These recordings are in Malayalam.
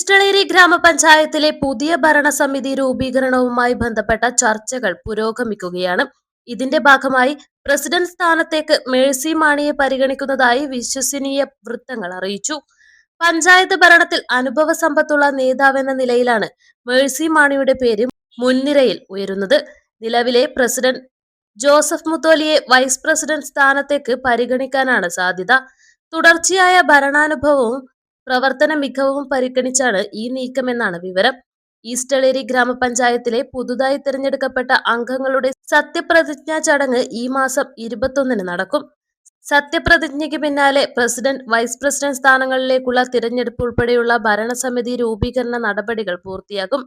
ഈസ്റ്റളേരി ഗ്രാമപഞ്ചായത്തിലെ പുതിയ ഭരണസമിതി രൂപീകരണവുമായി ബന്ധപ്പെട്ട ചർച്ചകൾ പുരോഗമിക്കുകയാണ്. ഇതിന്റെ ഭാഗമായി പ്രസിഡന്റ് സ്ഥാനത്തേക്ക് മേഴ്സി മാണിയെ പരിഗണിക്കുന്നതായി വിശ്വസനീയ വൃത്തങ്ങൾ അറിയിച്ചു. പഞ്ചായത്ത് ഭരണത്തിൽ അനുഭവ സമ്പത്തുള്ള നേതാവെന്ന നിലയിലാണ് മേഴ്സി മാണിയുടെ പേര് മുൻനിരയിൽ ഉയരുന്നത്. നിലവിലെ പ്രസിഡന്റ് ജോസഫ് മുത്തോലിയെ വൈസ് പ്രസിഡന്റ് സ്ഥാനത്തേക്ക് പരിഗണിക്കാനാണ് സാധ്യത. തുടർച്ചയായ ഭരണാനുഭവവും പ്രവർത്തന മികവും പരിഗണിച്ചാണ് ഈ നീക്കമെന്നാണ് വിവരം. ഈസ്റ്റളേരി ഗ്രാമപഞ്ചായത്തിലെ പുതുതായി തിരഞ്ഞെടുക്കപ്പെട്ട അംഗങ്ങളുടെ സത്യപ്രതിജ്ഞാ ചടങ്ങ് ഈ മാസം 21-ന് നടക്കും. സത്യപ്രതിജ്ഞയ്ക്ക് പിന്നാലെ പ്രസിഡന്റ്, വൈസ് പ്രസിഡന്റ് സ്ഥാനങ്ങളിലേക്കുള്ള തിരഞ്ഞെടുപ്പ് ഉൾപ്പെടെയുള്ള ഭരണസമിതി രൂപീകരണ നടപടികൾ പൂർത്തിയാകും.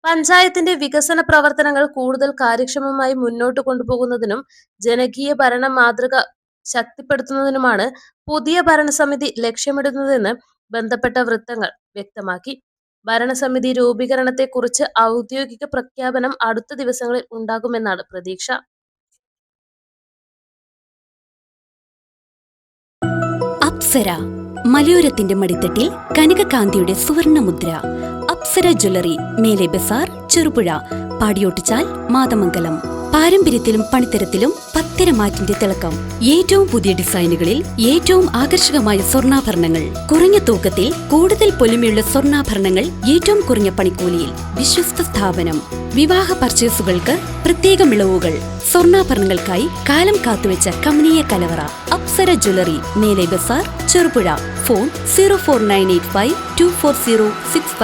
പഞ്ചായത്തിന്റെ വികസന പ്രവർത്തനങ്ങൾ കൂടുതൽ കാര്യക്ഷമമായി മുന്നോട്ട് കൊണ്ടുപോകുന്നതിനും ജനകീയ ഭരണ മാതൃക ശക്തിപ്പെടുത്തുന്നതിനുമാണ് പുതിയ ഭരണസമിതി ലക്ഷ്യമിടുന്നതെന്ന് ബന്ധപ്പെട്ട വൃത്തങ്ങൾ വ്യക്തമാക്കി. ഭരണസമിതി രൂപീകരണത്തെക്കുറിച്ച് ഔദ്യോഗിക പ്രഖ്യാപനം അടുത്ത ദിവസങ്ങളിൽ ഉണ്ടാകുമെന്നാണ് പ്രതീക്ഷ. അപ്സര മലയോരത്തിന്റെ മടിത്തട്ടിൽ കനകകാന്തിയുടെ സുവർണമുദ്ര. അപ്സര ജ്വല്ലറി, മേലെ ബസാർ, ചെറുപുഴ, പാടിയോട്ടിച്ചാൽ, മാതമംഗലം. പാരമ്പര്യത്തിലും പണിത്തരത്തിലും പത്തരമാറ്റിന്റെ തിളക്കം. ഏറ്റവും പുതിയ ഡിസൈനുകളിൽ ഏറ്റവും ആകർഷകമായ സ്വർണ്ണാഭരണങ്ങൾ. കുറഞ്ഞ തൂക്കത്തിൽ കൂടുതൽ പൊലിമയുള്ള സ്വർണ്ണാഭരണങ്ങൾ ഏറ്റവും കുറഞ്ഞ പണിക്കൂലിയിൽ. വിശ്വസ്ത സ്ഥാപനം. വിവാഹ പർച്ചേസുകൾക്ക് പ്രത്യേക ഇളവുകൾ. സ്വർണ്ണാഭരണങ്ങൾക്കായി കാലം കാത്തുവെച്ച കമനീയ കലവറ. അപ്സര ജ്വല്ലറി, മേലെ ബസാർ, ചെറുപുഴ. ഫോൺ 04985 240 656.